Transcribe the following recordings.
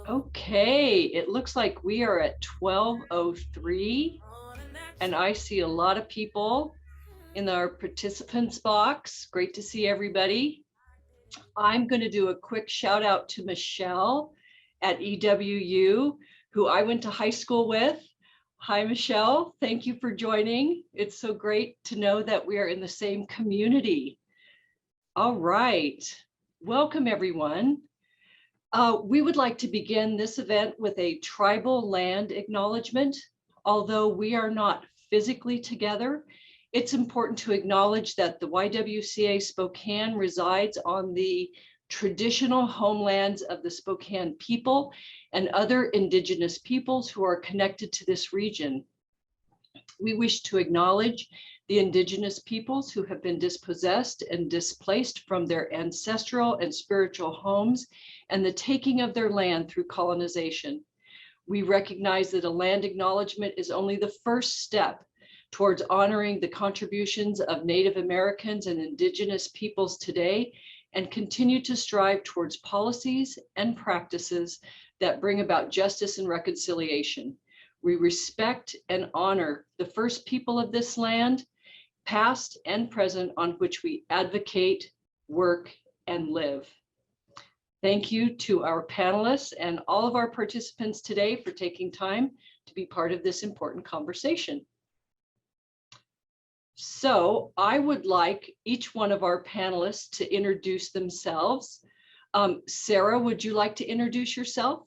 Okay, it looks like we are at 12:03, and I see a lot of people in our participants box. Great to see everybody. I'm going to do a quick shout out to Michelle at EWU, who I went to high school with. Hi, Michelle. Thank you for joining. It's so great to know that we are in the same community. All right. Welcome, everyone. We would like to begin this event with a tribal land acknowledgement. Although we are not physically together, it's important to acknowledge that the YWCA Spokane resides on the traditional homelands of the Spokane people and other Indigenous peoples who are connected to this region. We wish to acknowledge the Indigenous peoples who have been dispossessed and displaced from their ancestral and spiritual homes and the taking of their land through colonization. We recognize that a land acknowledgement is only the first step towards honoring the contributions of Native Americans and Indigenous peoples today, and continue to strive towards policies and practices that bring about justice and reconciliation. We respect and honor the first people of this land, past and present, on which we advocate, work, and live. Thank you to our panelists and all of our participants today for taking time to be part of this important conversation. So I would like each one of our panelists to introduce themselves. Sarah, would you like to introduce yourself?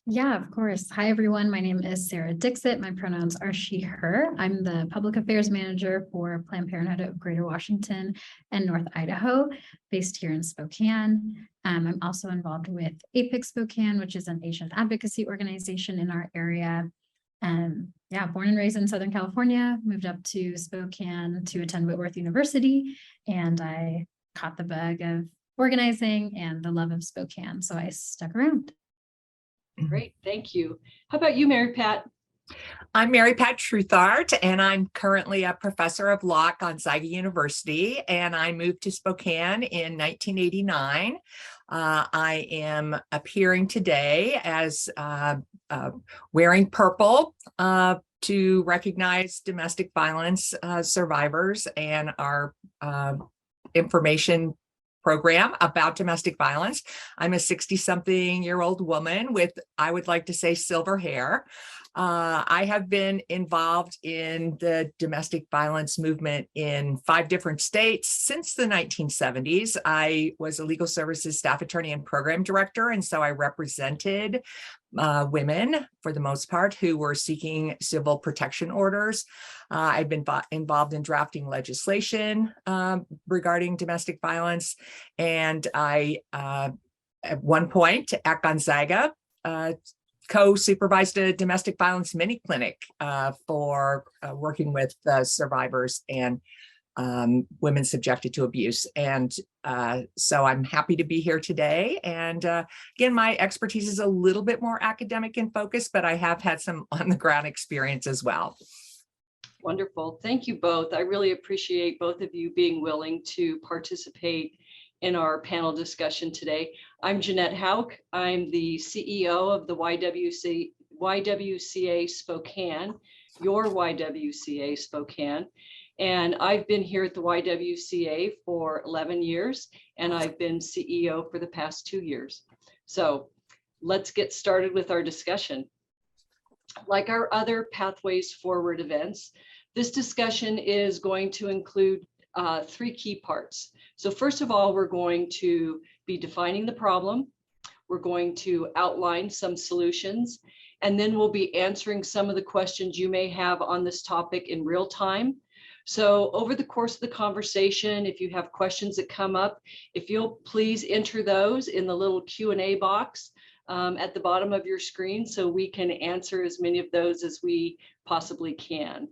Yeah, of course. Hi, everyone. My name is Sarah Dixit. My pronouns are she, her. I'm the Public Affairs Manager for Planned Parenthood of Greater Washington and North Idaho, based here in Spokane. I'm also involved with APIC Spokane, which is an Asian advocacy organization in our area. Yeah, born and raised in Southern California, moved up to Spokane to attend Whitworth University, and I caught the bug of organizing and the love of Spokane, so I stuck around. Great, thank you. How about you, Mary Pat? I'm Mary Pat Truthart, and I'm currently a professor of law at Gonzaga University, and I moved to Spokane in 1989. I am appearing today as wearing purple to recognize domestic violence survivors and our information program about domestic violence. I'm a 60-something-year-old woman with, I would like to say, silver hair. I have been involved in the domestic violence movement in 5 different states since the 1970s. I was a legal services staff attorney and program director, and so I represented women, for the most part, who were seeking civil protection orders. I've been involved in drafting legislation regarding domestic violence, and I, at one point at Gonzaga, co-supervised a domestic violence mini clinic for working with survivors and women subjected to abuse. And so I'm happy to be here today. And again, my expertise is a little bit more academic in focus, but I have had some on the ground experience as well. Wonderful. Thank you both. I really appreciate both of you being willing to participate in our panel discussion today. I'm Jeanette Hauk. I'm the CEO of the YWCA Spokane, your YWCA Spokane. And I've been here at the YWCA for 11 years, and I've been CEO for the past 2 years. So let's get started with our discussion. Like our other Pathways Forward events, this discussion is going to include 3 key parts. So first of all, we're going to be defining the problem. We're going to outline some solutions, and then we'll be answering some of the questions you may have on this topic in real time. So over the course of the conversation, if you have questions that come up, if you'll please enter those in the little Q&A box at the bottom of your screen, so we can answer as many of those as we possibly can.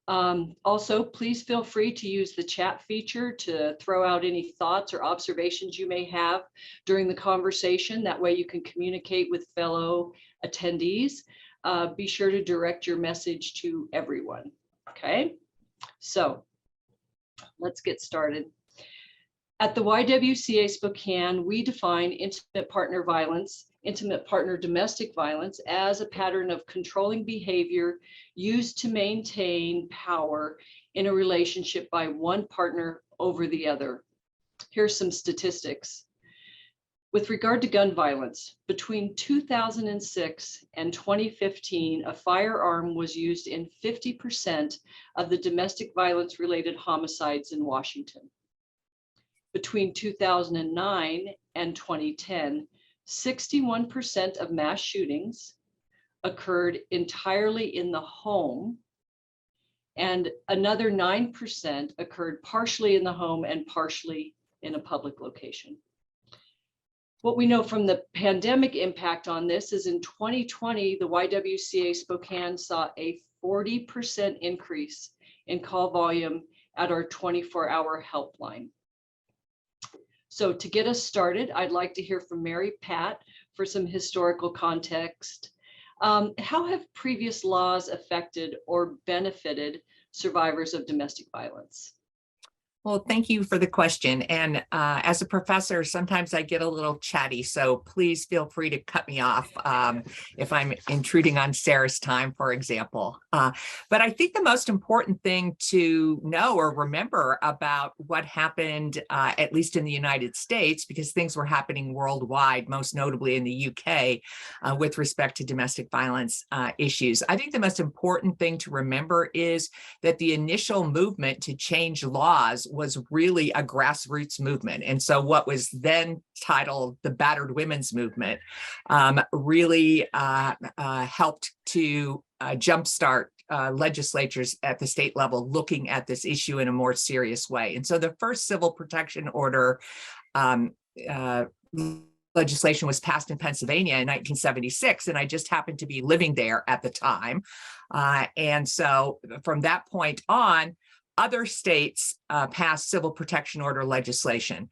Also, please feel free to use the chat feature to throw out any thoughts or observations you may have during the conversation. That way you can communicate with fellow attendees. Be sure to direct your message to everyone. Okay, so let's get started. At the YWCA Spokane, we define intimate partner violence, intimate partner domestic violence, as a pattern of controlling behavior used to maintain power in a relationship by one partner over the other. Here's some statistics. With regard to gun violence, between 2006 and 2015, a firearm was used in 50% of the domestic violence related homicides in Washington. Between 2009 and 2010, 61% of mass shootings occurred entirely in the home, and another 9% occurred partially in the home and partially in a public location. What we know from the pandemic impact on this is in 2020, the YWCA Spokane saw a 40% increase in call volume at our 24-hour helpline. So to get us started, I'd like to hear from Mary Pat for some historical context. How have previous laws affected or benefited survivors of domestic violence? Well, thank you for the question. And as a professor, sometimes I get a little chatty, so please feel free to cut me off if I'm intruding on Sarah's time, for example. But I think the most important thing to know or remember about what happened, at least in the United States, because things were happening worldwide, most notably in the UK, with respect to domestic violence issues. I think the most important thing to remember is that the initial movement to change laws was really a grassroots movement. And so what was then titled the Battered Women's Movement really helped to jumpstart legislatures at the state level looking at this issue in a more serious way. And so the first civil protection order legislation was passed in Pennsylvania in 1976, and I just happened to be living there at the time. And so from that point on, other states passed civil protection order legislation.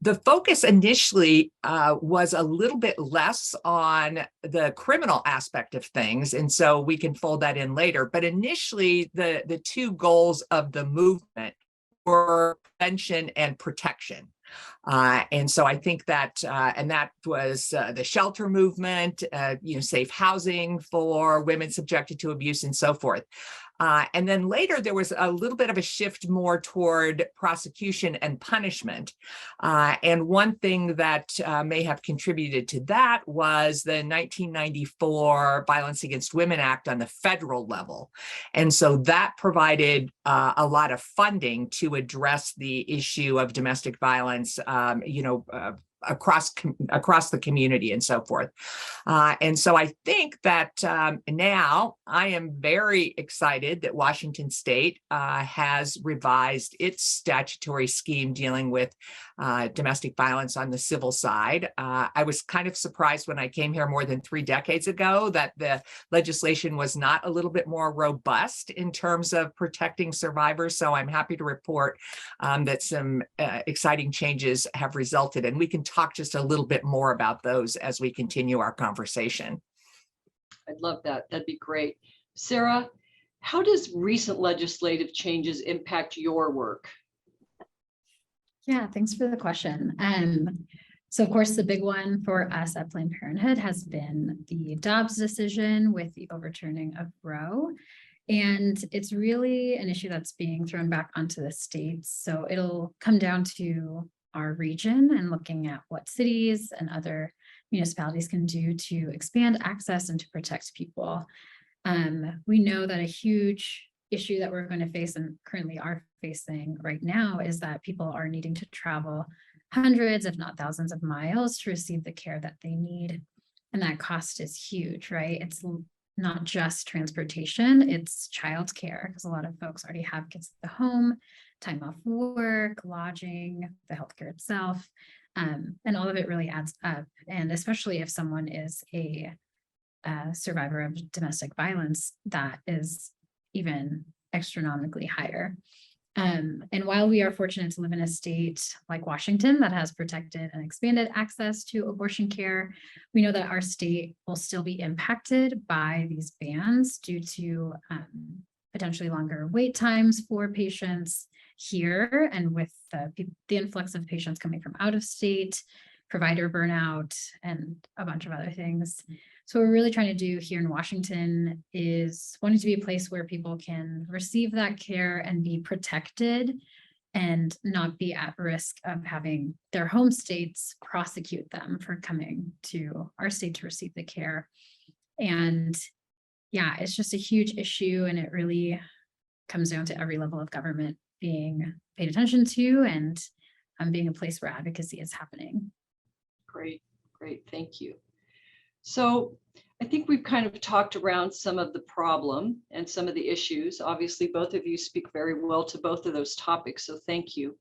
The focus initially was a little bit less on the criminal aspect of things, and so we can fold that in later. But initially, the two goals of the movement were prevention and protection. And so I think that, and that was the shelter movement, safe housing for women subjected to abuse and so forth. And then later, there was a little bit of a shift more toward prosecution and punishment. And one thing that may have contributed to that was the 1994 Violence Against Women Act on the federal level. And so that provided a lot of funding to address the issue of domestic violence, across the community and so forth. And so I think that now I am very excited that Washington State has revised its statutory scheme dealing with domestic violence on the civil side. I was kind of surprised when I came here more than 3 decades ago that the legislation was not a little bit more robust in terms of protecting survivors. So I'm happy to report that some exciting changes have resulted, and we can talk just a little bit more about those as we continue our conversation. I'd love that. That'd be great. Sarah, how does recent legislative changes impact your work? Yeah, thanks for the question. So of course, the big one for us at Planned Parenthood has been the Dobbs decision with the overturning of Roe. And it's really an issue that's being thrown back onto the states. So it'll come down to our region and looking at what cities and other municipalities can do to expand access and to protect people. We know that a huge issue that we're going to face and currently are facing right now is that people are needing to travel hundreds, if not thousands of miles to receive the care that they need. And that cost is huge, right? It's not just transportation, it's childcare, because a lot of folks already have kids at the home, time off work, lodging, the healthcare itself, and all of it really adds up. And especially if someone is a survivor of domestic violence, that is even astronomically higher. And while we are fortunate to live in a state like Washington that has protected and expanded access to abortion care, we know that our state will still be impacted by these bans due to potentially longer wait times for patients, here, and with the influx of patients coming from out of state, provider burnout, and a bunch of other things. So what we're really trying to do here in Washington is wanting to be a place where people can receive that care and be protected and not be at risk of having their home states prosecute them for coming to our state to receive the care. And yeah, it's just a huge issue, and it really comes down to every level of government being paid attention to, and being a place where advocacy is happening. Great, great, thank you. So I think we've kind of talked around some of the problem and some of the issues. Obviously, both of you speak very well to both of those topics, so thank you.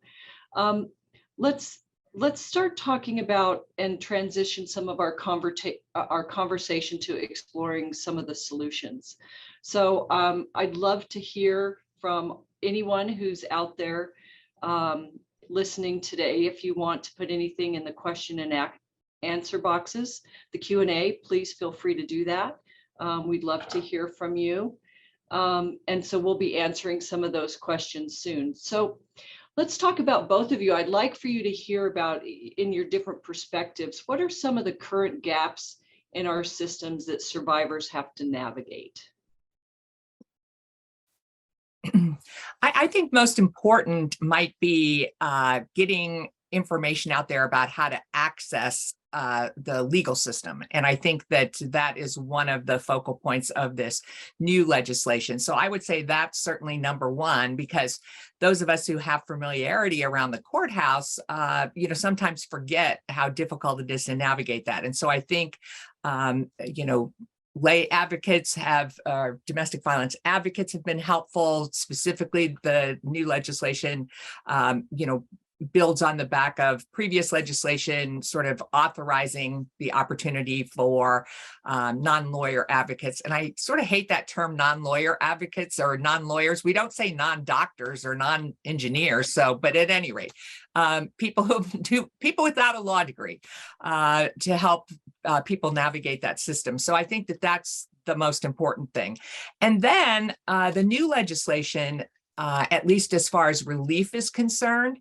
Let's start talking about and transition some of our conversation to exploring some of the solutions. So I'd love to hear from anyone who's out there listening today. If you want to put anything in the question and answer boxes, the Q&A, please feel free to do that. We'd love to hear from you. And so we'll be answering some of those questions soon. So let's talk about both of you. I'd like for you to hear about, in your different perspectives, what are some of the current gaps in our systems that survivors have to navigate? I think most important might be getting information out there about how to access the legal system. And I think that that is one of the focal points of this new legislation. So I would say that's certainly number one, because those of us who have familiarity around the courthouse, sometimes forget how difficult it is to navigate that. And so I think, lay advocates have, domestic violence advocates have been helpful. Specifically, the new legislation, builds on the back of previous legislation, sort of authorizing the opportunity for non-lawyer advocates. And I sort of hate that term, non-lawyer advocates or non-lawyers. We don't say non-doctors or non-engineers. So, but at any rate, people without a law degree to help people navigate that system. So I think that that's the most important thing. And then the new legislation, at least as far as relief is concerned,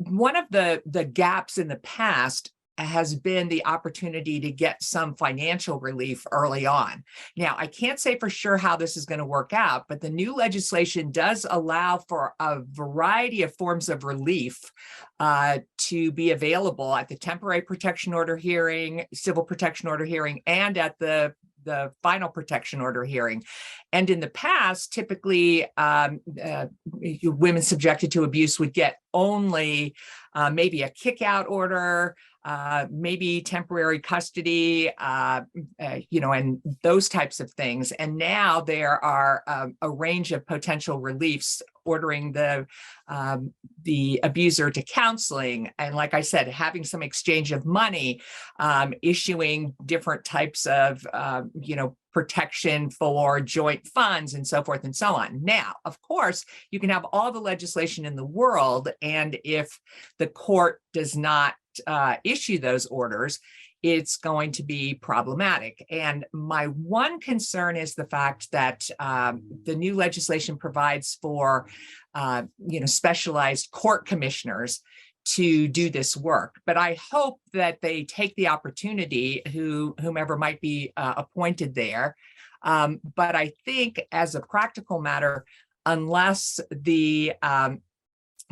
one of the gaps in the past has been the opportunity to get some financial relief early on. Now, I can't say for sure how this is going to work out, but the new legislation does allow for a variety of forms of relief to be available at the temporary protection order hearing, civil protection order hearing, and at the final protection order hearing. And in the past, typically women subjected to abuse would get only maybe a kick-out order, maybe temporary custody, and those types of things. And now there are a range of potential reliefs, ordering the abuser to counseling. And like I said, having some exchange of money, issuing different types of, protection for joint funds and so forth and so on. Now, of course, you can have all the legislation in the world, and if the court does not issue those orders, it's going to be problematic. And my one concern is the fact that the new legislation provides for, specialized court commissioners to do this work. But I hope that they take the opportunity, whomever might be appointed there. But I think as a practical matter, unless the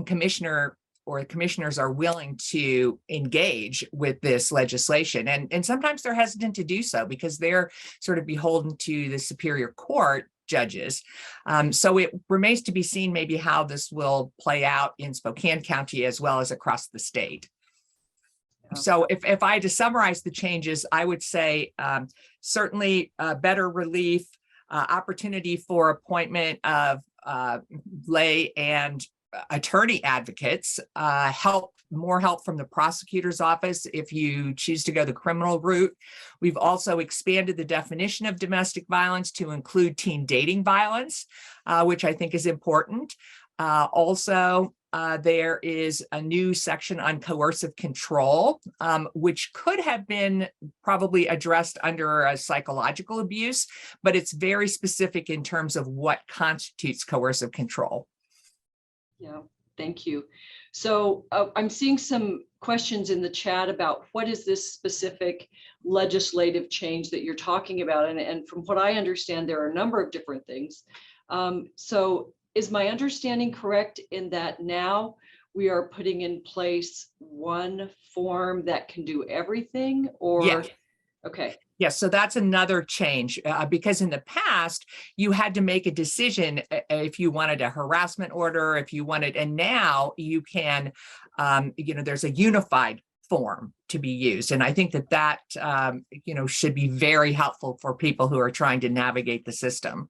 commissioner or the commissioners are willing to engage with this legislation, and sometimes they're hesitant to do so because they're sort of beholden to the Superior Court judges. So it remains to be seen maybe how this will play out in Spokane County as well as across the state. So if I had to summarize the changes, I would say certainly better relief, opportunity for appointment of lay and attorney advocates, more help from the prosecutor's office if you choose to go the criminal route. We've also expanded the definition of domestic violence to include teen dating violence, which I think is important. Also, there is a new section on coercive control, which could have been probably addressed under a psychological abuse, but it's very specific in terms of what constitutes coercive control. Yeah, thank you. So I'm seeing some questions in the chat about what is this specific legislative change that you're talking about? And from what I understand, there are a number of different things. So is my understanding correct in that now we are putting in place one form that can do everything, or? Yeah. Okay. Yes, so that's another change because in the past you had to make a decision if you wanted a harassment order, if you wanted, and now you can, there's a unified form to be used, and I think that should be very helpful for people who are trying to navigate the system.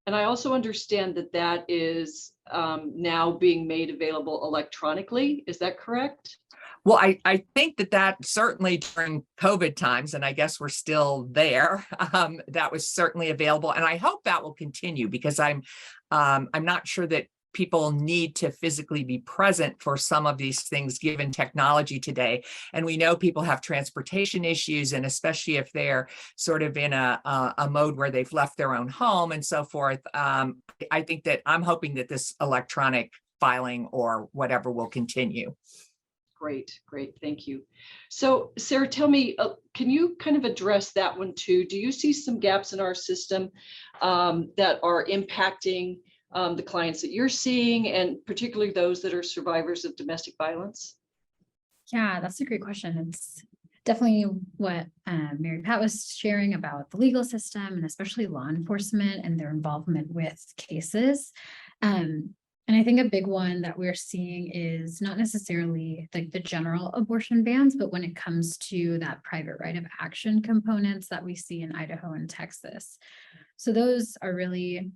And I also understand that that is now being made available electronically. Is that correct? Well, I think that certainly during COVID times, and I guess we're still there, that was certainly available. And I hope that will continue because I'm not sure that people need to physically be present for some of these things given technology today. And we know people have transportation issues, and especially if they're sort of in a mode where they've left their own home and so forth. I think that I'm hoping that this electronic filing or whatever will continue. Great, great, thank you. So Sarah, tell me, can you kind of address that one too? Do you see some gaps in our system that are impacting the clients that you're seeing, and particularly those that are survivors of domestic violence? Yeah, that's a great question. It's definitely what Mary Pat was sharing about the legal system and especially law enforcement and their involvement with cases. And I think a big one that we're seeing is not necessarily like the general abortion bans, but when it comes to that private right of action components that we see in Idaho and Texas. So those are really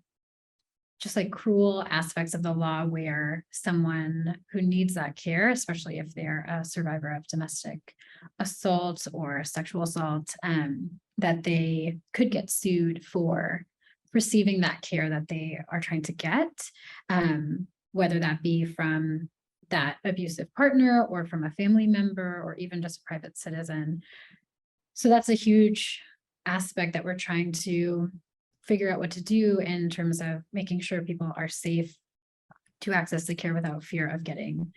just like cruel aspects of the law where someone who needs that care, especially if they're a survivor of domestic assault or sexual assault, that they could get sued for receiving that care that they are trying to get, whether that be from that abusive partner or from a family member or even just a private citizen. So that's a huge aspect that we're trying to figure out what to do in terms of making sure people are safe to access the care without fear of getting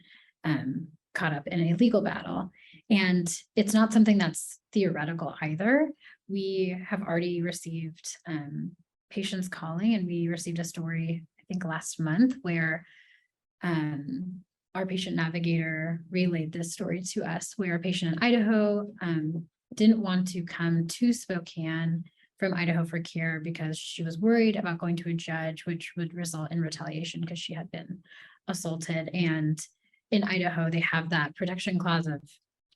caught up in a legal battle. And it's not something that's theoretical either. We have already received patients calling, and we received a story, I think last month, where our patient navigator relayed this story to us, where a patient in Idaho didn't want to come to Spokane from Idaho for care because she was worried about going to a judge, which would result in retaliation because she had been assaulted. And in Idaho, they have that protection clause of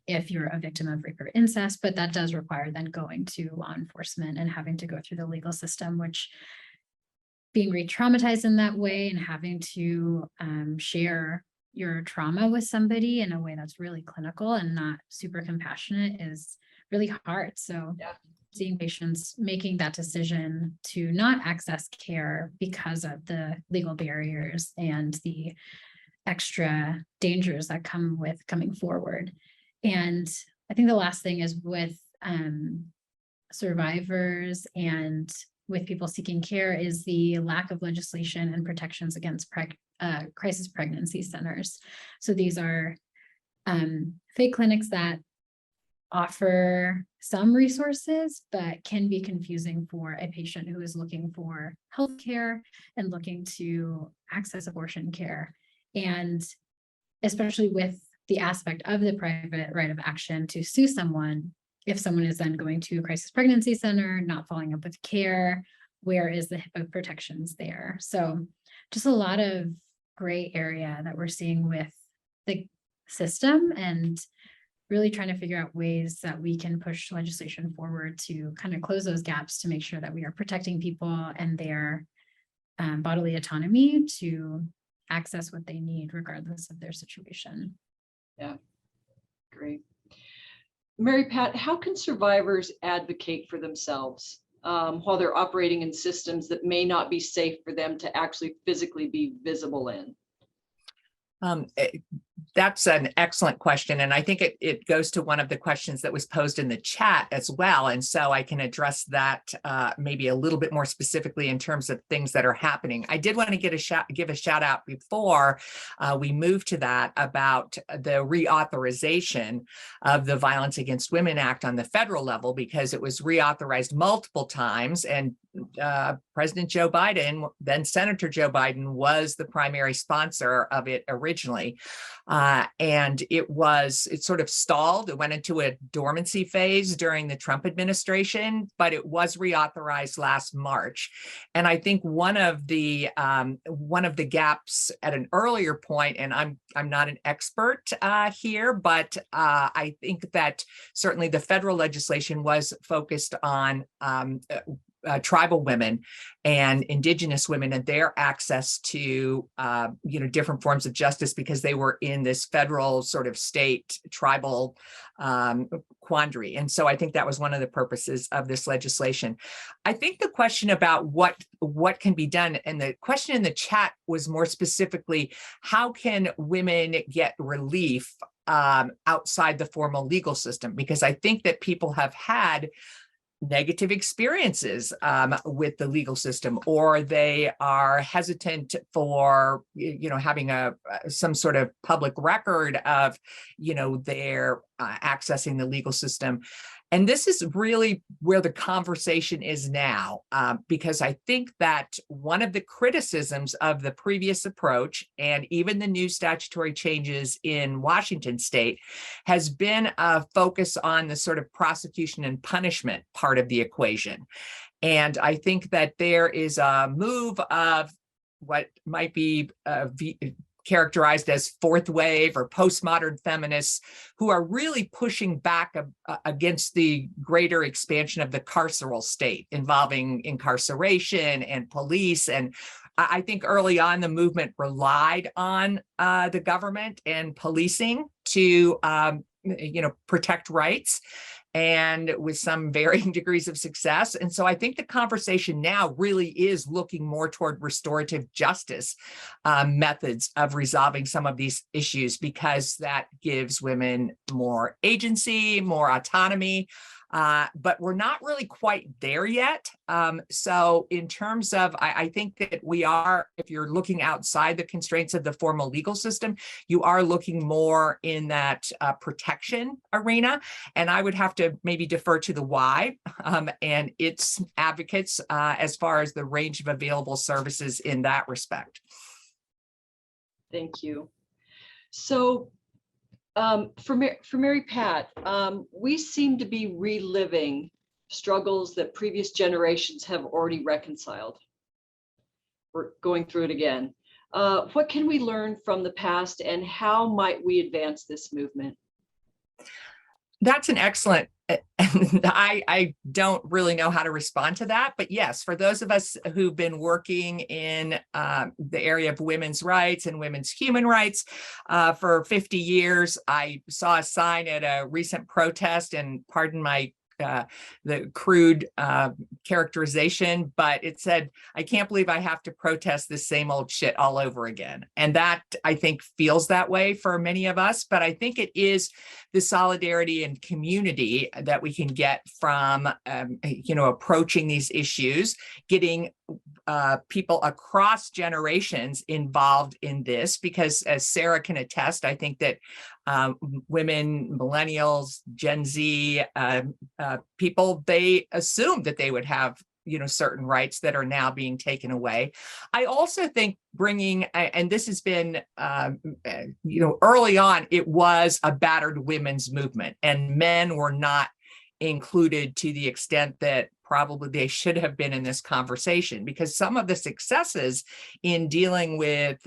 if you're a victim of rape or incest, but that does require then going to law enforcement and having to go through the legal system, which being re-traumatized in that way and having to share your trauma with somebody in a way that's really clinical and not super compassionate is really hard. So yeah, seeing patients making that decision to not access care because of the legal barriers and the extra dangers that come with coming forward. And I think the last thing is with survivors and with people seeking care is the lack of legislation and protections against crisis pregnancy centers. So these are fake clinics that offer some resources, but can be confusing for a patient who is looking for health care and looking to access abortion care. And especially with the aspect of the private right of action to sue someone, if someone is then going to a crisis pregnancy center, not following up with care, where is the HIPAA protections there? So just a lot of gray area that we're seeing with the system, and really trying to figure out ways that we can push legislation forward to kind of close those gaps to make sure that we are protecting people and their bodily autonomy to access what they need regardless of their situation. Yeah, great. Mary Pat, how can survivors advocate for themselves while they're operating in systems that may not be safe for them to actually physically be visible in? That's an excellent question. And I think it goes to one of the questions that was posed in the chat as well. And so I can address that maybe a little bit more specifically in terms of things that are happening. I did want to give a shout out before we move to that about the reauthorization of the Violence Against Women Act on the federal level, because it was reauthorized multiple times, and President Joe Biden, then Senator Joe Biden, was the primary sponsor of it originally. And it sort of stalled. It went into a dormancy phase during the Trump administration, but it was reauthorized last March. And I think one of the gaps at an earlier point, and I'm not an expert here, but I think that certainly the federal legislation was focused on tribal women and Indigenous women and their access to different forms of justice, because they were in this federal sort of state tribal quandary. And so I think that was one of the purposes of this legislation. I think the question about what can be done, and the question in the chat was more specifically, how can women get relief outside the formal legal system? Because I think that people have had negative experiences with the legal system, or they are hesitant for having some sort of public record of their accessing the legal system. And this is really where the conversation is now, because I think that one of the criticisms of the previous approach, and even the new statutory changes in Washington state, has been a focus on the sort of prosecution and punishment part of the equation. And I think that there is a move of what might be characterized as fourth wave or postmodern feminists, who are really pushing back against the greater expansion of the carceral state, involving incarceration and police. And I think early on, the movement relied on the government and policing to protect rights, and with some varying degrees of success. And so I think the conversation now really is looking more toward restorative justice methods of resolving some of these issues, because that gives women more agency, more autonomy. But we're not really quite there yet. So in terms of, I think that we are, if you're looking outside the constraints of the formal legal system, you are looking more in that protection arena. And I would have to maybe defer to the Y and its advocates as far as the range of available services in that respect. Thank you. So for Mary Pat, we seem to be reliving struggles that previous generations have already reconciled. We're going through it again. What can we learn from the past, and how might we advance this movement? That's an excellent, I don't really know how to respond to that, but yes, for those of us who've been working in the area of women's rights and women's human rights for 50 years, I saw a sign at a recent protest, and pardon my the crude characterization, but it said, "I can't believe I have to protest the same old shit all over again." And that, I think, feels that way for many of us, but I think it is the solidarity and community that we can get from, approaching these issues, getting people across generations involved in this, because as Sarah can attest, I think that women, millennials, Gen Z people, they assumed that they would have certain rights that are now being taken away. I also think bringing, and this has been, early on, it was a battered women's movement, and men were not included to the extent that probably they should have been in this conversation, because some of the successes in dealing with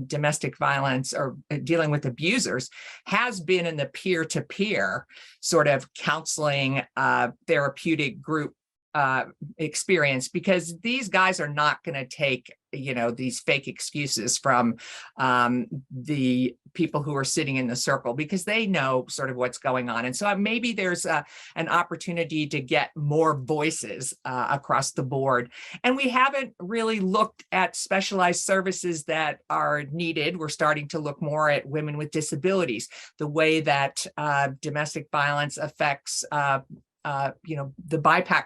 domestic violence or dealing with abusers has been in the peer-to-peer sort of counseling therapeutic group experience, because these guys are not going to take these fake excuses from the people who are sitting in the circle, because they know sort of what's going on. And so maybe there's an opportunity to get more voices across the board. And we haven't really looked at specialized services that are needed. We're starting to look more at women with disabilities, the way that domestic violence affects the BIPOC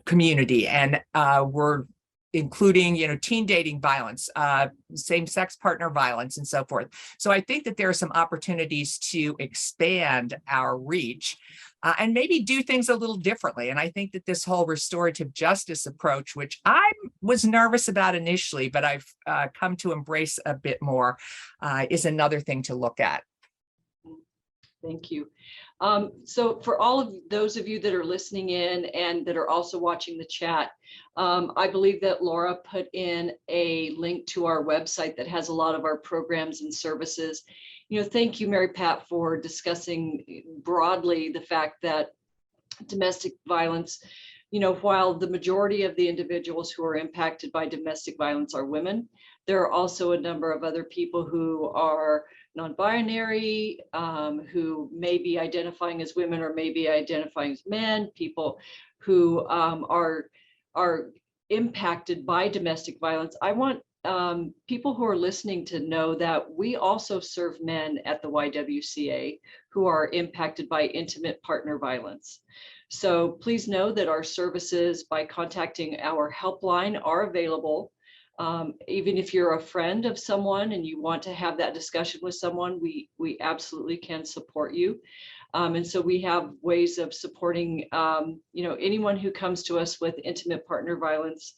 community, and we're including teen dating violence, same-sex partner violence, and so forth. So I think that there are some opportunities to expand our reach and maybe do things a little differently. And I think that this whole restorative justice approach, which I was nervous about initially, but I've come to embrace a bit more, is another thing to look at. Thank you. So for all of those of you that are listening in and that are also watching the chat, I believe that Laura put in a link to our website that has a lot of our programs and services. Thank you, Mary Pat, for discussing broadly the fact that domestic violence, while the majority of the individuals who are impacted by domestic violence are women, there are also a number of other people who are non-binary, who may be identifying as women or may be identifying as men, people who are impacted by domestic violence. I want people who are listening to know that we also serve men at the YWCA who are impacted by intimate partner violence. So please know that our services, by contacting our helpline, are available. Even if you're a friend of someone and you want to have that discussion with someone, we absolutely can support you. And so we have ways of supporting anyone who comes to us with intimate partner violence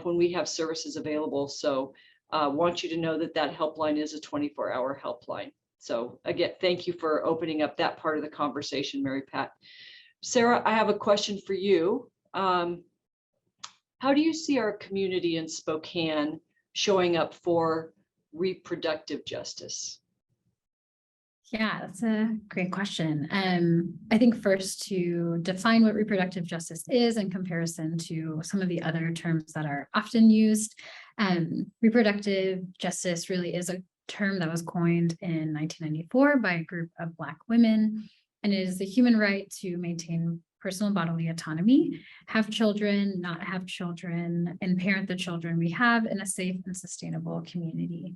when we have services available. So want you to know that that helpline is a 24-hour helpline. So again, thank you for opening up that part of the conversation, Mary Pat. Sarah, I have a question for you. How do you see our community in Spokane showing up for reproductive justice? Yeah, that's a great question. I think first, to define what reproductive justice is in comparison to some of the other terms that are often used. Reproductive justice really is a term that was coined in 1994 by a group of Black women, and it is the human right to maintain personal bodily autonomy, have children, not have children, and parent the children we have in a safe and sustainable community.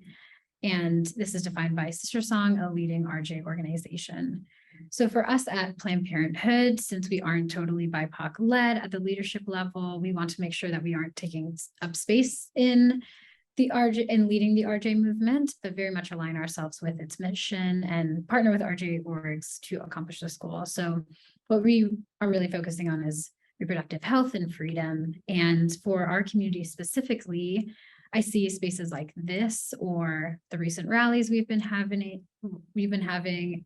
And this is defined by Sister Song, a leading RJ organization. So for us at Planned Parenthood, since we aren't totally BIPOC led at the leadership level, we want to make sure that we aren't taking up space in the RJ and leading the RJ movement, but very much align ourselves with its mission and partner with RJ orgs to accomplish this goal. So what we are really focusing on is reproductive health and freedom. And for our community specifically, I see spaces like this or the recent rallies we've been having,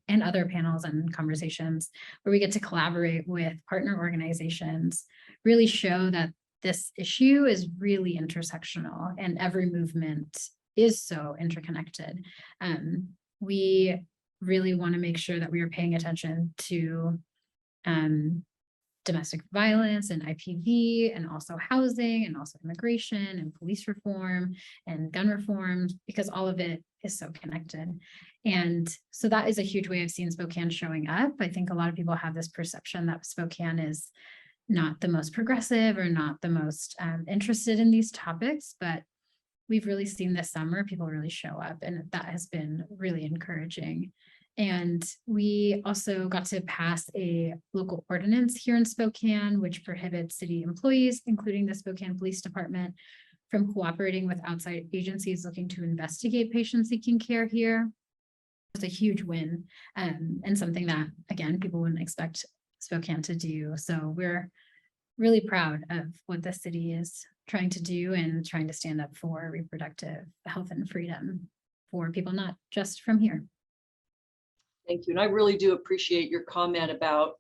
and other panels and conversations where we get to collaborate with partner organizations, really show that this issue is really intersectional and every movement is so interconnected. We really want to make sure that we are paying attention to domestic violence and IPV, and also housing, and also immigration and police reform and gun reform, because all of it is so connected. And so that is a huge way I've seen Spokane showing up. I think a lot of people have this perception that Spokane is not the most progressive or not the most interested in these topics, but we've really seen this summer people really show up, and that has been really encouraging. And we also got to pass a local ordinance here in Spokane, which prohibits city employees, including the Spokane Police Department, from cooperating with outside agencies looking to investigate patients seeking care here. It's a huge win, and something that, again, people wouldn't expect Spokane to do. So we're really proud of what the city is trying to do and trying to stand up for reproductive health and freedom for people not just from here. Thank you. And I really do appreciate your comment about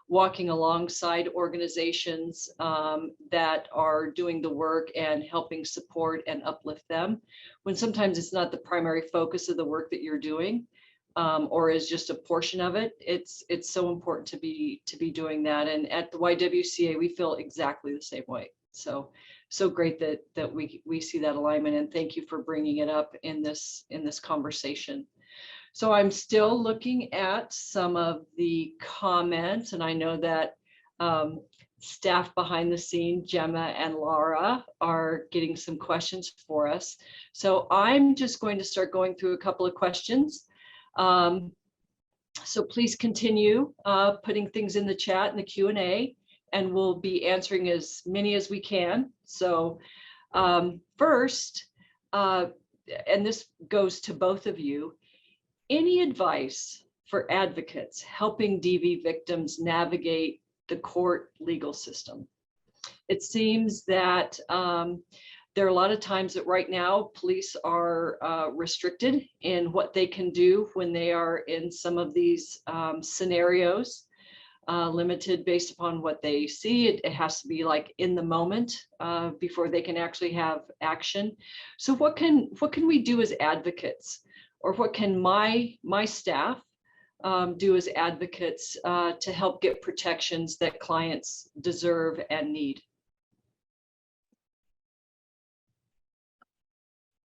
walking alongside organizations that are doing the work and helping support and uplift them, when sometimes it's not the primary focus of the work that you're doing, or is just a portion of it. It's so important to be doing that. And at the YWCA, we feel exactly the same way. So so great that we see that alignment, and thank you for bringing it up in this conversation. So I'm still looking at some of the comments, and I know that staff behind the scene, Gemma and Laura, are getting some questions for us. So I'm just going to start going through a couple of questions. So please continue putting things in the chat and the Q&A, and we'll be answering as many as we can. So first, and this goes to both of you, any advice for advocates helping DV victims navigate the court legal system? It seems that there are a lot of times that right now police are restricted in what they can do when they are in some of these scenarios, limited based upon what they see. It has to be like in the moment before they can actually have action. So what can we do as advocates, or what can my staff do as advocates to help get protections that clients deserve and need?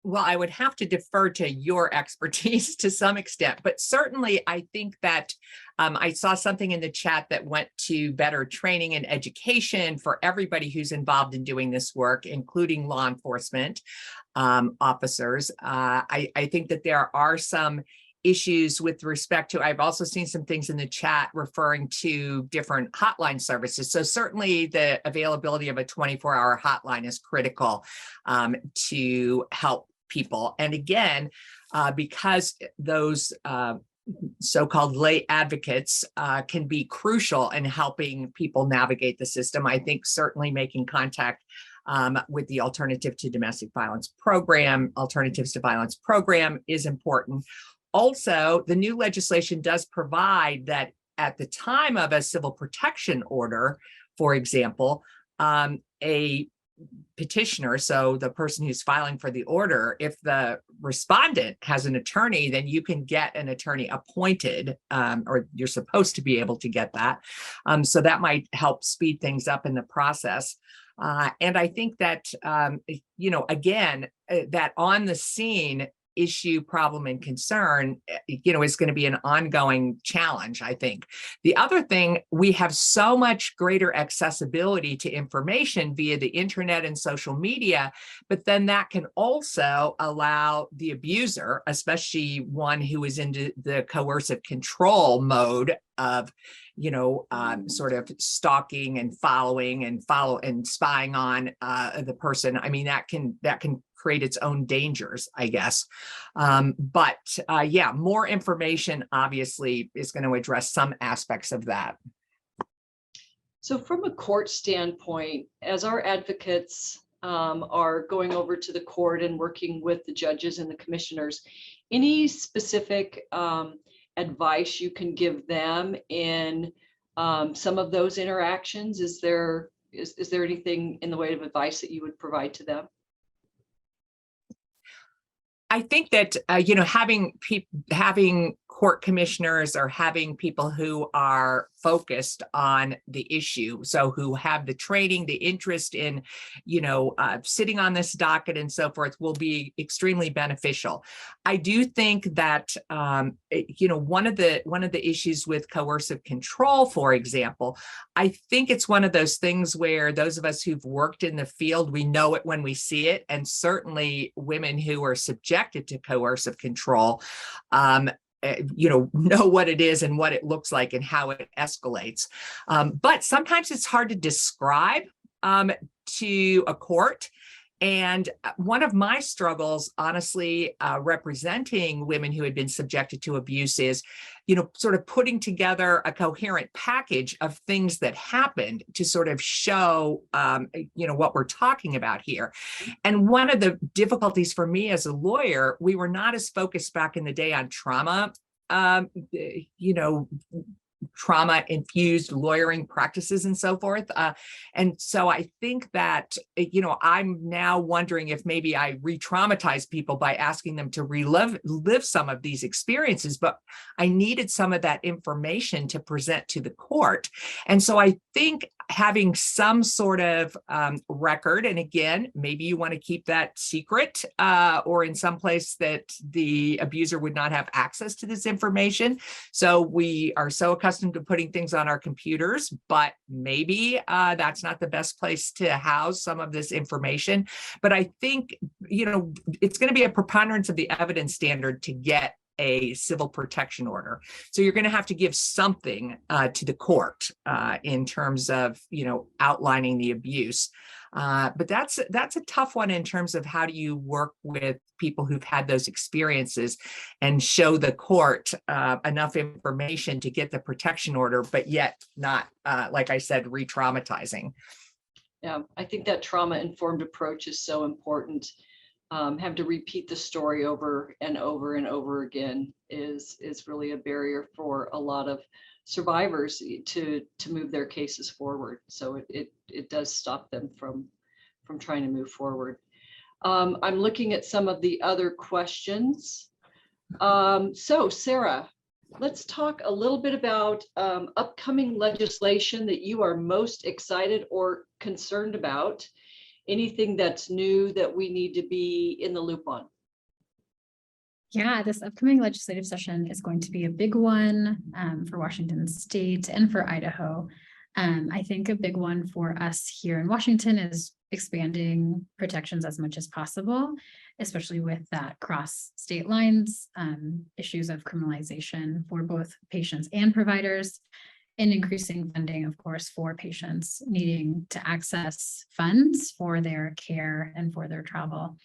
Well, I would have to defer to your expertise to some extent, but certainly I think that I saw something in the chat that went to better training and education for everybody who's involved in doing this work, including law enforcement officers. I think that there are some issues with respect to, I've also seen some things in the chat referring to different hotline services. So certainly the availability of a 24-hour hotline is critical to help people. And again, because those so-called lay advocates can be crucial in helping people navigate the system, I think certainly making contact with the Alternatives to Violence program is important. Also, the new legislation does provide that at the time of a civil protection order, for example, a petitioner, so the person who's filing for the order, if the respondent has an attorney, then you can get an attorney appointed, or you're supposed to be able to get that. So that might help speed things up in the process. And I think that, again, that on the scene issue, problem, and concern, is going to be an ongoing challenge, I think. The other thing, we have so much greater accessibility to information via the internet and social media, but then that can also allow the abuser, especially one who is into the coercive control mode of sort of stalking and following and spying on the person. I mean, that can create its own dangers, I guess. But more information obviously is going to address some aspects of that. So from a court standpoint, as our advocates are going over to the court and working with the judges and the commissioners, any specific advice you can give them in some of those interactions? Is there anything in the way of advice that you would provide to them? I think that having court commissioners or having people who are focused on the issue, so who have the training, the interest in, sitting on this docket and so forth, will be extremely beneficial. I do think that one of the issues with coercive control, for example, I think it's one of those things where those of us who've worked in the field, we know it when we see it, and certainly women who are subjected to coercive control know what it is and what it looks like and how it escalates. But sometimes it's hard to describe to a court. And one of my struggles, honestly, representing women who had been subjected to abuse is, sort of putting together a coherent package of things that happened to sort of show, what we're talking about here. And one of the difficulties for me as a lawyer, we were not as focused back in the day on trauma, trauma-infused lawyering practices and so forth. And so I think that, I'm now wondering if maybe I re-traumatize people by asking them to live some of these experiences, but I needed some of that information to present to the court. And so I think having some sort of record, and again, maybe you want to keep that secret or in some place that the abuser would not have access to this information. So we are so accustomed to putting things on our computers, but maybe that's not the best place to house some of this information. But I think, it's going to be a preponderance of the evidence standard to get a civil protection order. So you're going to have to give something to the court in terms of, outlining the abuse. But that's a tough one in terms of how do you work with people who've had those experiences and show the court enough information to get the protection order, but yet not, like I said, re-traumatizing. Yeah, I think that trauma-informed approach is so important. Have to repeat the story over and over and over again is really a barrier for a lot of survivors to move their cases forward. So it does stop them from trying to move forward. I'm looking at some of the other questions. So Sarah, let's talk a little bit about upcoming legislation that you are most excited or concerned about. Anything that's new that we need to be in the loop on? Yeah, this upcoming legislative session is going to be a big one for Washington State and for Idaho. I think a big one for us here in Washington is expanding protections as much as possible, especially with that cross state lines, issues of criminalization for both patients and providers, and increasing funding, of course, for patients needing to access funds for their care and for their travel.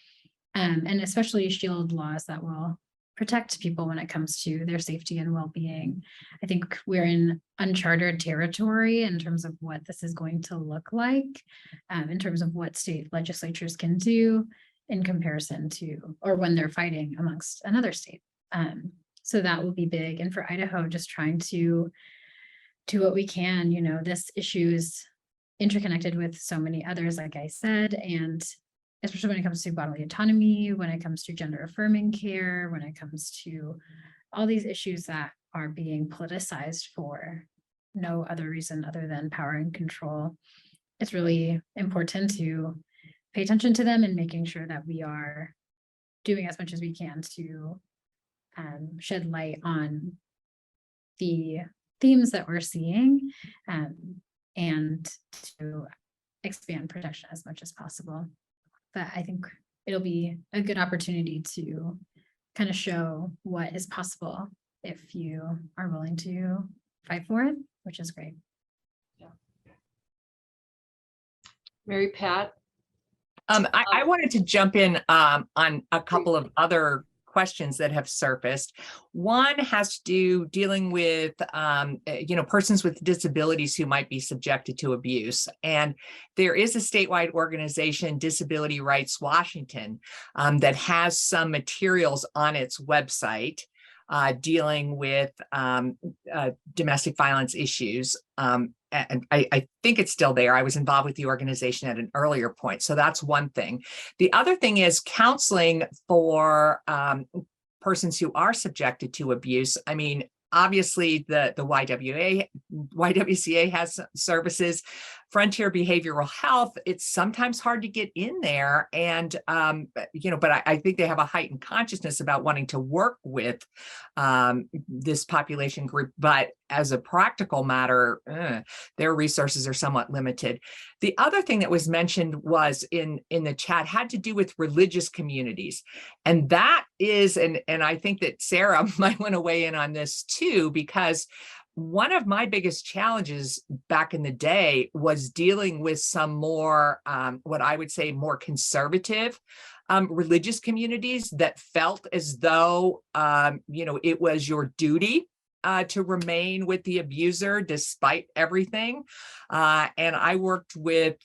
And especially shield laws that will protect people when it comes to their safety and well-being. I think we're in uncharted territory in terms of what this is going to look like, in terms of what state legislatures can do in comparison to, or when they're fighting amongst another state. So that will be big. And for Idaho, just trying to do what we can. This issue is interconnected with so many others, like I said, and especially when it comes to bodily autonomy, when it comes to gender affirming care, when it comes to all these issues that are being politicized for no other reason other than power and control. It's really important to pay attention to them and making sure that we are doing as much as we can to shed light on the themes that we're seeing and to expand protection as much as possible. But I think it'll be a good opportunity to kind of show what is possible if you are willing to fight for it, which is great. Yeah. Mary Pat? I wanted to jump in on a couple of other questions that have surfaced. One has to do dealing with, persons with disabilities who might be subjected to abuse. And there is a statewide organization, Disability Rights Washington, that has some materials on its website dealing with domestic violence issues. And I think it's still there. I was involved with the organization at an earlier point. So that's one thing. The other thing is counseling for persons who are subjected to abuse. I mean, obviously the YWCA has services. Frontier Behavioral Health, it's sometimes hard to get in there. And, but I think they have a heightened consciousness about wanting to work with this population group. But as a practical matter, their resources are somewhat limited. The other thing that was mentioned was in the chat had to do with religious communities. And that is, and I think that Sarah might want to weigh in on this too, because one of my biggest challenges back in the day was dealing with some more, what I would say, more conservative religious communities that felt as though, it was your duty to remain with the abuser despite everything. And I worked with,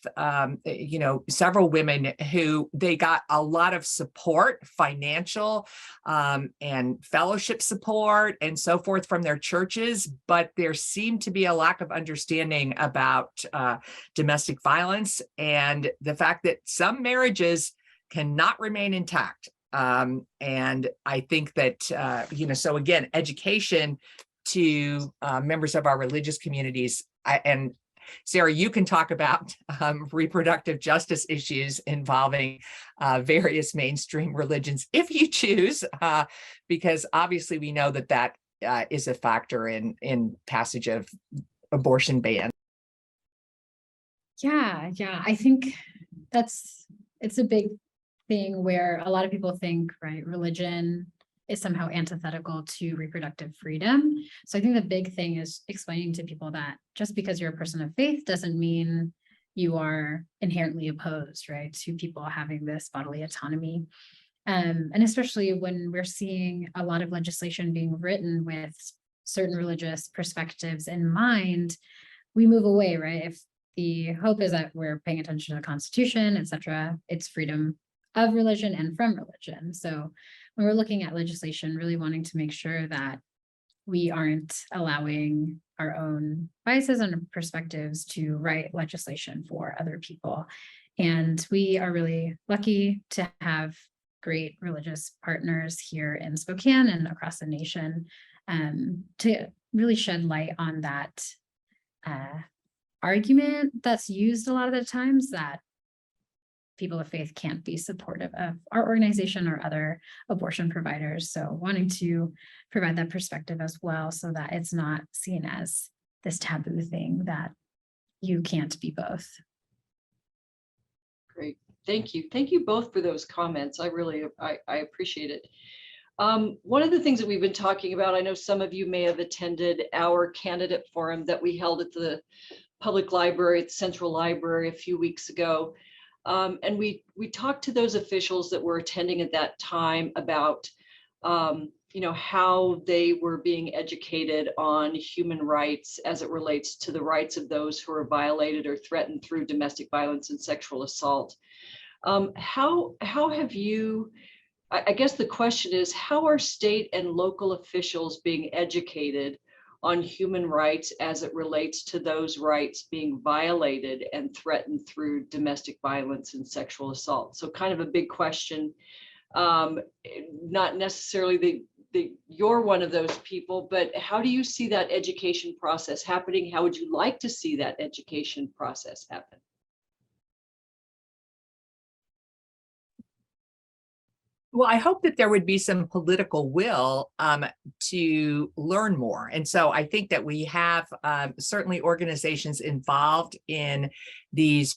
several women who they got a lot of support, financial and fellowship support and so forth from their churches, but there seemed to be a lack of understanding about domestic violence and the fact that some marriages cannot remain intact. And I think that, so again, education to members of our religious communities. And Sarah, you can talk about reproductive justice issues involving various mainstream religions if you choose, because obviously we know that that is a factor in passage of abortion ban. Yeah, I think it's a big thing where a lot of people think, right, religion is somehow antithetical to reproductive freedom. So I think the big thing is explaining to people that just because you're a person of faith doesn't mean you are inherently opposed, right, to people having this bodily autonomy. And especially when we're seeing a lot of legislation being written with certain religious perspectives in mind, we move away, right? If the hope is that we're paying attention to the Constitution, et cetera, it's freedom of religion and from religion. So when we're looking at legislation, really wanting to make sure that we aren't allowing our own biases and perspectives to write legislation for other people. And we are really lucky to have great religious partners here in Spokane and across the nation to really shed light on that argument that's used a lot of the times, that people of faith can't be supportive of our organization or other abortion providers. So wanting to provide that perspective as well, so that it's not seen as this taboo thing that you can't be both. Great. Thank you. Thank you both for those comments. I appreciate it. One of the things that we've been talking about, I know some of you may have attended our candidate forum that we held at the public library, at the Central Library a few weeks ago. And we talked to those officials that were attending at that time about, how they were being educated on human rights as it relates to the rights of those who are violated or threatened through domestic violence and sexual assault. How have you, I guess the question is, how are state and local officials being educated on human rights as it relates to those rights being violated and threatened through domestic violence and sexual assault? So kind of a big question, not necessarily you're one of those people, but how do you see that education process happening? How would you like to see that education process happen? Well, I hope that there would be some political will to learn more. And so I think that we have certainly organizations involved in these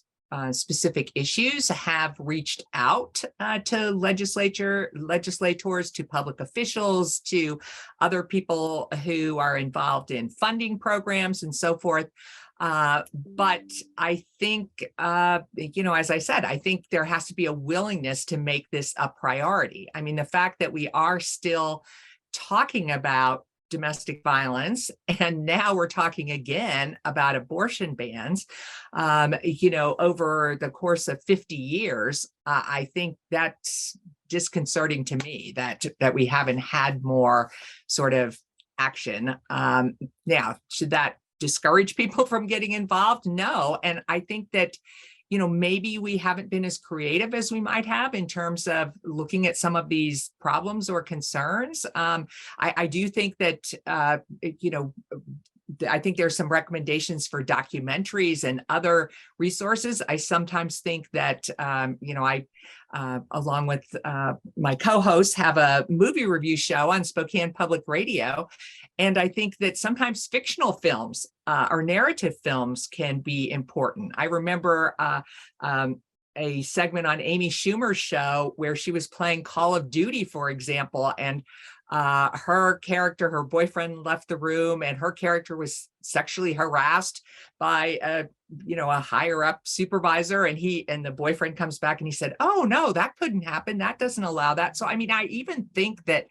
specific issues have reached out to legislators, to public officials, to other people who are involved in funding programs and so forth. But I think, as I said, I think there has to be a willingness to make this a priority. I mean, the fact that we are still talking about domestic violence, and now we're talking again about abortion bans, over the course of 50 years, I think that's disconcerting to me that we haven't had more sort of action. Now, should that discourage people from getting involved? No. And I think that, maybe we haven't been as creative as we might have in terms of looking at some of these problems or concerns. I do think that, I think there's some recommendations for documentaries and other resources. I sometimes think that, I, along with my co-hosts, have a movie review show on Spokane Public Radio. And I think that sometimes fictional films or narrative films can be important. I remember a segment on Amy Schumer's show where she was playing Call of Duty, for example, and her boyfriend left the room, and her character was sexually harassed by a higher up supervisor, and the boyfriend comes back and he said, oh no, that couldn't happen, that doesn't allow that. So I mean, I even think that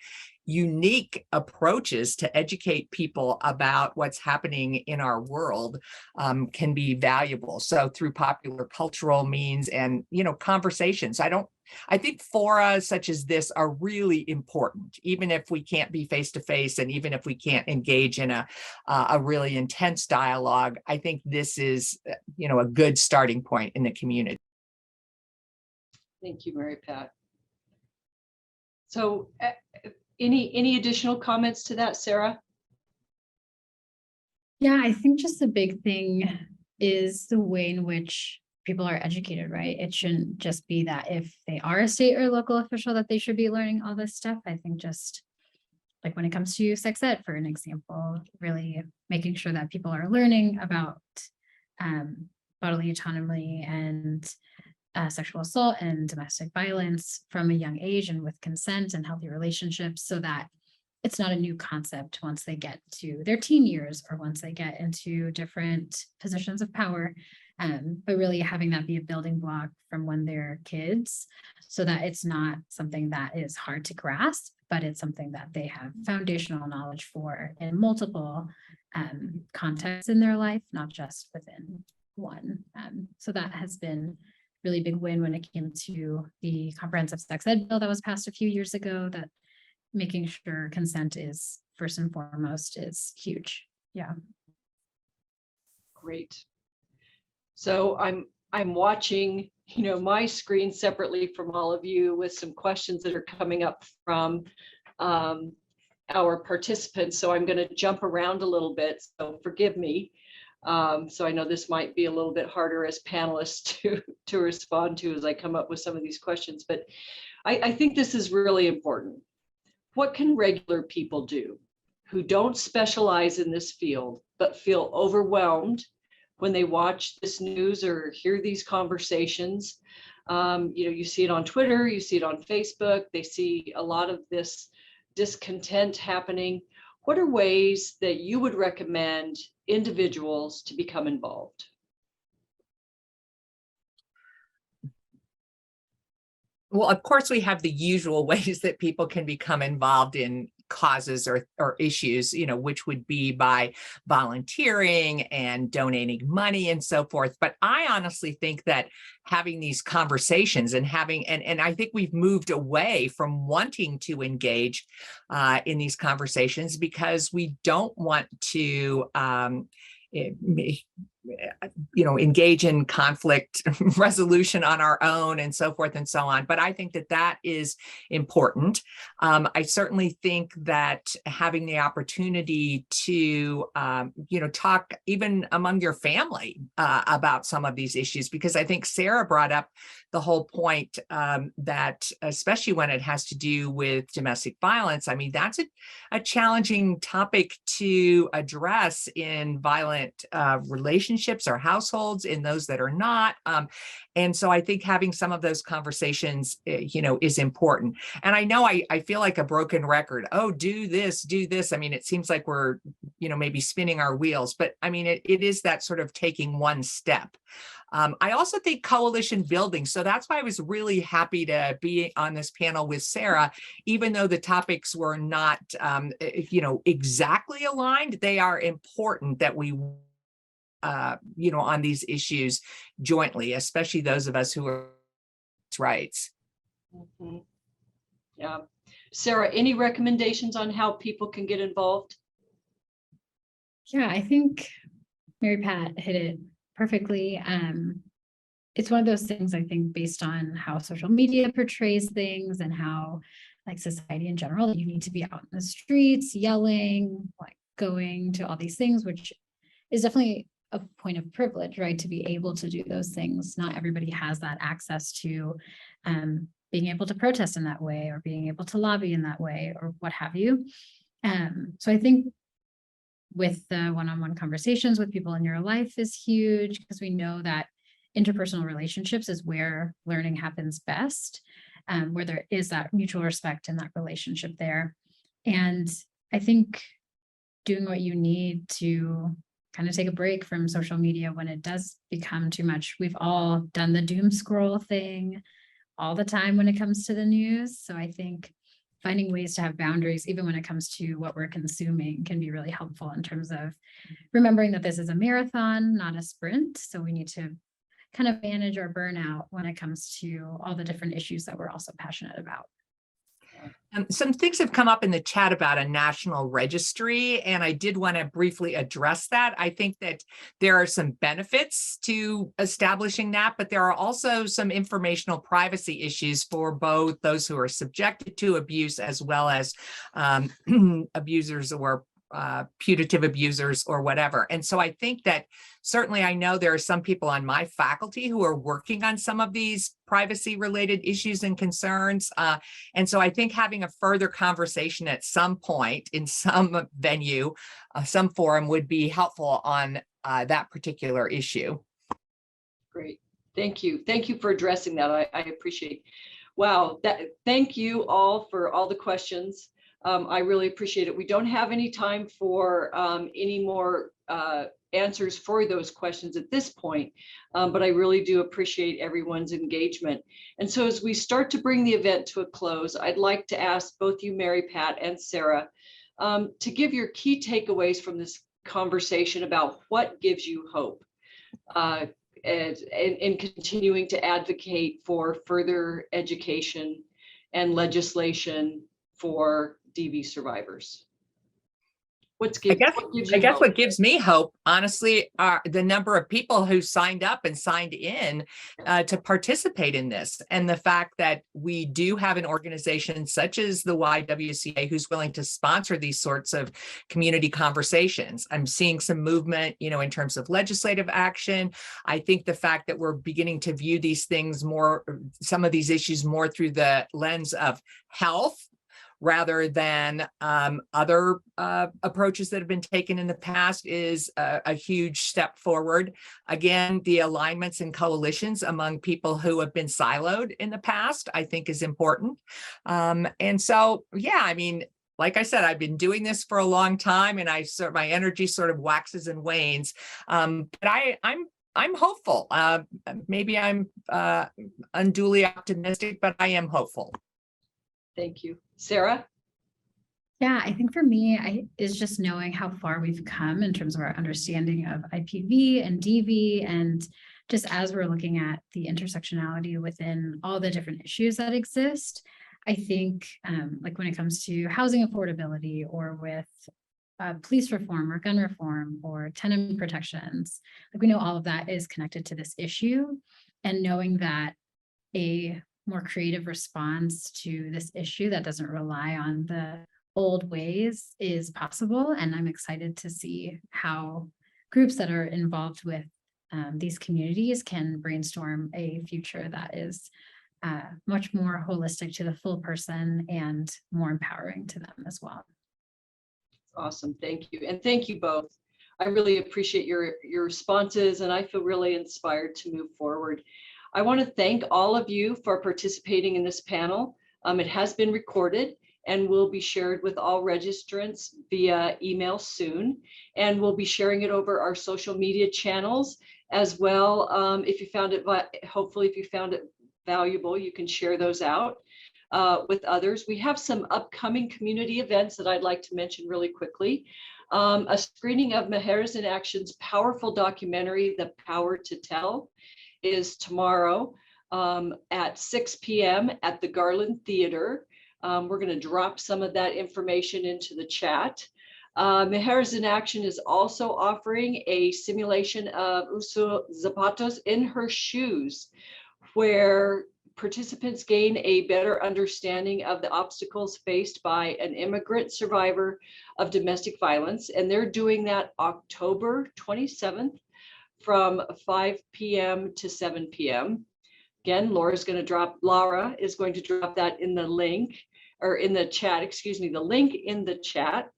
unique approaches to educate people about what's happening in our world can be valuable. So through popular cultural means and, conversations. I think fora such as this are really important, even if we can't be face to face, and even if we can't engage in a really intense dialogue. I think this is, a good starting point in the community. Thank you, Mary Pat. So any additional comments to that, Sarah? Yeah, I think just the big thing is the way in which people are educated, right? It shouldn't just be that if they are a state or local official that they should be learning all this stuff. I think just like when it comes to sex ed, for an example, really making sure that people are learning about bodily autonomy and sexual assault and domestic violence from a young age and with consent and healthy relationships, so that it's not a new concept once they get to their teen years or once they get into different positions of power, but really having that be a building block from when they're kids, so that it's not something that is hard to grasp, but it's something that they have foundational knowledge for in multiple contexts in their life, not just within one. So that has been really big win when it came to the comprehensive sex ed bill that was passed a few years ago, that making sure consent is first and foremost is huge. Yeah. Great. So I'm watching, my screen separately from all of you with some questions that are coming up from our participants. So I'm going to jump around a little bit, so forgive me. So I know this might be a little bit harder as panelists to respond to as I come up with some of these questions, but I think this is really important. What can regular people do who don't specialize in this field, but feel overwhelmed when they watch this news or hear these conversations? You see it on Twitter, you see it on Facebook, they see a lot of this discontent happening. What are ways that you would recommend individuals to become involved? Well, of course, we have the usual ways that people can become involved in causes or issues, which would be by volunteering and donating money and so forth. But I honestly think that having these conversations and and I think we've moved away from wanting to engage in these conversations because we don't want to engage in conflict resolution on our own and so forth and so on. But I think that is important. I certainly think that having the opportunity to, talk even among your family about some of these issues, because I think Sarah brought up the whole point that, especially when it has to do with domestic violence, I mean, that's a challenging topic to address in violent relationships or households, in those that are not. And so I think having some of those conversations, is important. And I know I feel like a broken record. Oh, do this. I mean, it seems like we're, maybe spinning our wheels, but I mean, it is that sort of taking one step. I also think coalition building. So that's why I was really happy to be on this panel with Sarah, even though the topics were not, exactly aligned. They are important that we, on these issues jointly, especially those of us who are rights. Mm-hmm. Yeah. Sarah, any recommendations on how people can get involved? Yeah, I think Mary Pat hit it perfectly. It's one of those things, I think, based on how social media portrays things and how, like, society in general, you need to be out in the streets yelling, like going to all these things, which is definitely a point of privilege, right? To be able to do those things. Not everybody has that access to being able to protest in that way, or being able to lobby in that way, or what have you. So I think with the one-on-one conversations with people in your life is huge, because we know that interpersonal relationships is where learning happens best, where there is that mutual respect in that relationship there. And I think doing what you need to kind of take a break from social media when it does become too much. We've all done the doom scroll thing all the time when it comes to the news. So I think finding ways to have boundaries, even when it comes to what we're consuming, can be really helpful in terms of remembering that this is a marathon, not a sprint. So we need to kind of manage our burnout when it comes to all the different issues that we're also passionate about. Some things have come up in the chat about a national registry, and I did want to briefly address that. I think that there are some benefits to establishing that, but there are also some informational privacy issues for both those who are subjected to abuse as well as abusers or putative abusers or whatever. And so I think that certainly I know there are some people on my faculty who are working on some of these privacy related issues and concerns. And so I think having a further conversation at some point in some venue, some forum would be helpful on that particular issue. Great. Thank you. Thank you for addressing that. I appreciate. Wow. Thank you all for all the questions. I really appreciate it. We don't have any time for any more answers for those questions at this point, but I really do appreciate everyone's engagement. And so as we start to bring the event to a close, I'd like to ask both you, Mary Pat and Sarah, to give your key takeaways from this conversation about what gives you hope and continuing to advocate for further education and legislation for DV survivors. What gives me hope, honestly, are the number of people who signed up and signed in to participate in this, and the fact that we do have an organization such as the YWCA who's willing to sponsor these sorts of community conversations. I'm seeing some movement, in terms of legislative action. I think the fact that we're beginning to view these things more, some of these issues more through the lens of health rather than other approaches that have been taken in the past is a huge step forward. Again, the alignments and coalitions among people who have been siloed in the past, I think, is important. And so, yeah, I mean, like I said, I've been doing this for a long time, and my energy sort of waxes and wanes. But I'm hopeful. Maybe I'm unduly optimistic, but I am hopeful. Thank you. Sarah? Yeah, I think for me, is just knowing how far we've come in terms of our understanding of IPV and DV, and just as we're looking at the intersectionality within all the different issues that exist. I think like when it comes to housing affordability, or with police reform or gun reform or tenant protections, like we know all of that is connected to this issue, and knowing that a more creative response to this issue that doesn't rely on the old ways is possible. And I'm excited to see how groups that are involved with these communities can brainstorm a future that is much more holistic to the full person and more empowering to them as well. Awesome. Thank you. And thank you both. I really appreciate your responses, and I feel really inspired to move forward. I want to thank all of you for participating in this panel. It has been recorded and will be shared with all registrants via email soon. And we'll be sharing it over our social media channels as well. If you found it, hopefully if you found it valuable, you can share those out with others. We have some upcoming community events that I'd like to mention really quickly. A screening of Mejeres in Action's powerful documentary, The Power to Tell, is tomorrow at 6 p.m. at the Garland Theater. We're going to drop some of that information into the chat. Mejeres in Action is also offering a simulation of Uso Zapatos in Her Shoes, where participants gain a better understanding of the obstacles faced by an immigrant survivor of domestic violence. And they're doing that October 27th from 5 p.m. to 7 p.m. Again, Laura is going to drop that in the link, or in the chat, the link in the chat.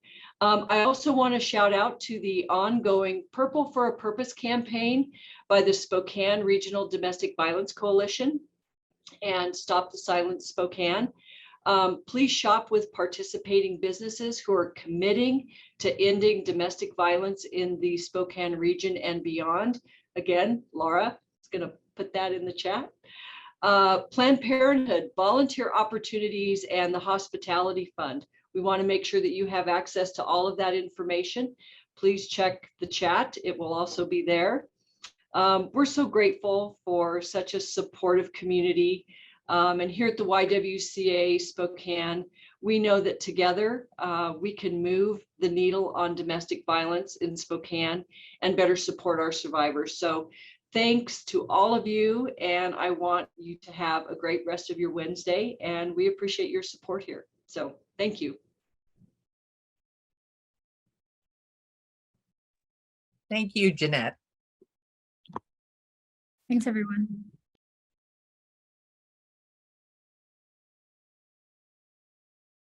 I also want to shout out to the ongoing Purple for a Purpose campaign by the Spokane Regional Domestic Violence Coalition and Stop the Silence Spokane. Please shop with participating businesses who are committing to ending domestic violence in the Spokane region and beyond. Again, Laura is going to put that in the chat. Planned Parenthood, volunteer opportunities, and the Hospitality Fund. We want to make sure that you have access to all of that information. Please check the chat. It will also be there. We're so grateful for such a supportive community. And here at the YWCA Spokane, we know that together we can move the needle on domestic violence in Spokane and better support our survivors. So thanks to all of you, and I want you to have a great rest of your Wednesday, and we appreciate your support here. So thank you. Thank you, Jeanette. Thanks, everyone.